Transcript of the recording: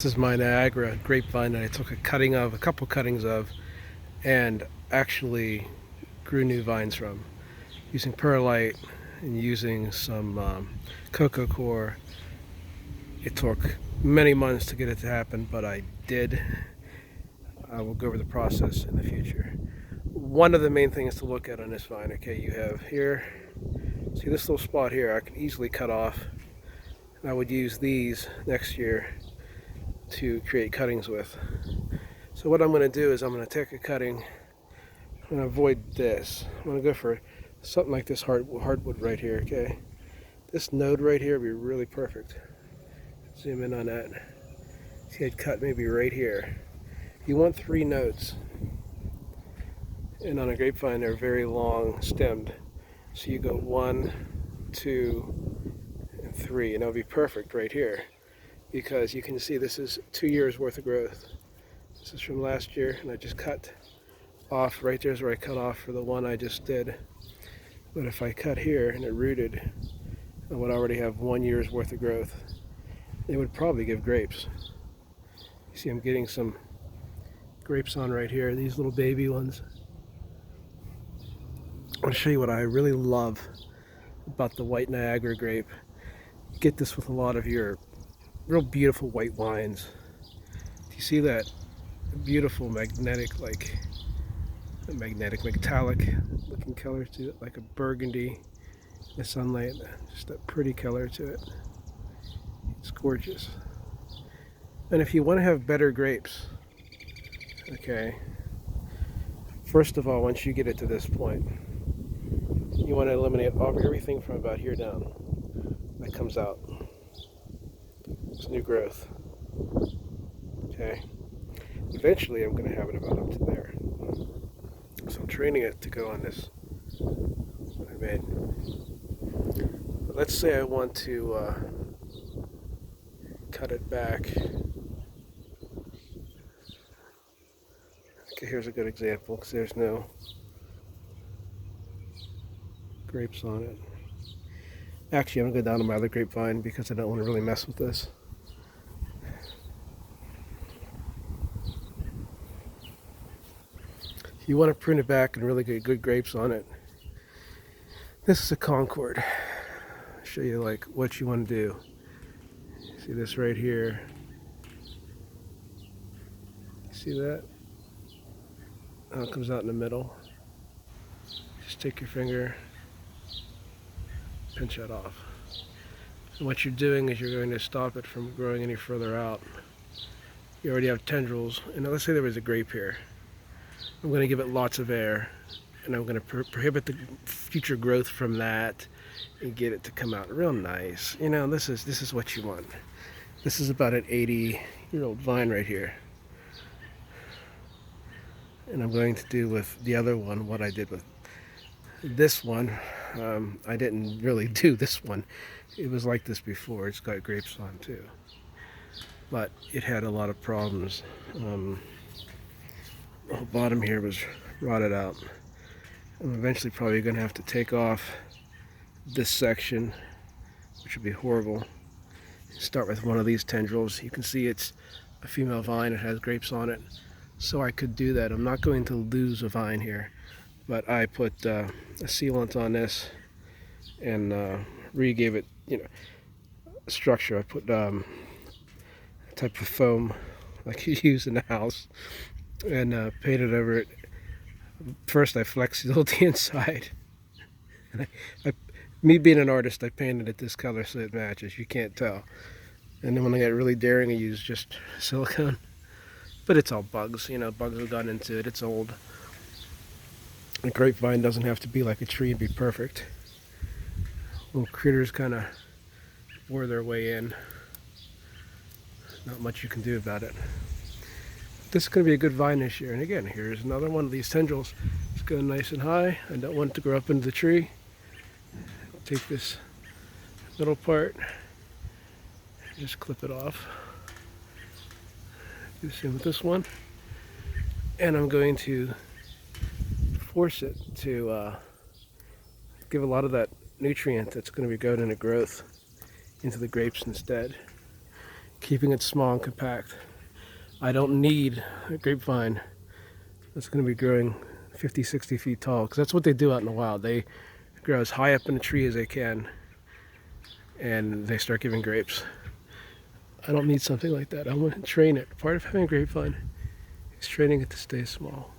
This is my Niagara grapevine that I took a couple cuttings of, and actually grew new vines from. Using perlite and using some cocoa core. It took many months to get it to happen, but I did. I will go over the process in the future. One of the main things to look at on this vine, okay, you have here, see this little spot here, I can easily cut off. I would use these next year to create cuttings with. So what I'm going to do is I'm going to take a cutting. I'm going to avoid this. I'm going to go for something like this hardwood right here, okay? This node right here would be really perfect. Zoom in on that. See, I'd cut maybe right here. You want 3 nodes. And on a grapevine, they're very long stemmed. So you go 1, 2, and 3, and that'll be perfect right here. Because you can see this is 2 years worth of growth. This is from last year, and I just cut off. Right there's where I cut off for the one I just did. But if I cut here and it rooted, I would already have 1 year's worth of growth. It would probably give grapes. You see I'm getting some grapes on right here, these little baby ones. I want to show you what I really love about the white Niagara grape. You get this with a lot of your real beautiful white wines. Do you see that beautiful metallic looking color to it, like a burgundy in the sunlight? Just a pretty color to it. It's gorgeous. And if you want to have better grapes, okay, first of all, once you get it to this point, you want to eliminate everything from about here down that comes out. It's new growth. Okay. Eventually I'm going to have it about up to there. So I'm training it to go on this that I made. But let's say I want to cut it back. Okay, here's a good example because there's no grapes on it. Actually, I'm going to go down to my other grapevine because I don't want to really mess with this. You want to prune it back and really get good grapes on it. This is a Concord. I'll show you like what you want to do. See this right here? See that? How it comes out in the middle. Just take your finger, pinch that off. And what you're doing is you're going to stop it from growing any further out. You already have tendrils, and let's say there was a grape here. I'm going to give it lots of air, and I'm going to prohibit the future growth from that and get it to come out real nice. You know, this is what you want. This is about an 80-year-old vine right here. And I'm going to do with the other one what I did with this one. I didn't really do this one. It was like this before. It's got grapes on too. But it had a lot of problems. The whole bottom here was rotted out. I'm eventually probably going to have to take off this section, which would be horrible. Start with one of these tendrils. You can see it's a female vine. It has grapes on it. So I could do that. I'm not going to lose a vine here, but I put a sealant on this and re-gave it, a structure. I put a type of foam like you use in the house and painted over it. First I flexed the inside. And me being an artist, I painted it this color so it matches. You can't tell. And then when I got really daring, I used just silicone. But it's all bugs, bugs have gotten into it. It's old. A grapevine doesn't have to be like a tree and be perfect. Little critters kind of bore their way in. Not much you can do about it. This is going to be a good vine this year. And again, here's another one of these tendrils. It's going nice and high. I don't want it to grow up into the tree. I'll take this middle part, just clip it off. Do the same with this one. And I'm going to force it to give a lot of that nutrient that's going to be going into growth into the grapes instead. keeping it small and compact. I don't need a grapevine that's going to be growing 50, 60 feet tall, because that's what they do out in the wild. They grow as high up in a tree as they can, and they start giving grapes. I don't need something like that. I want to train it. Part of having a grapevine is training it to stay small.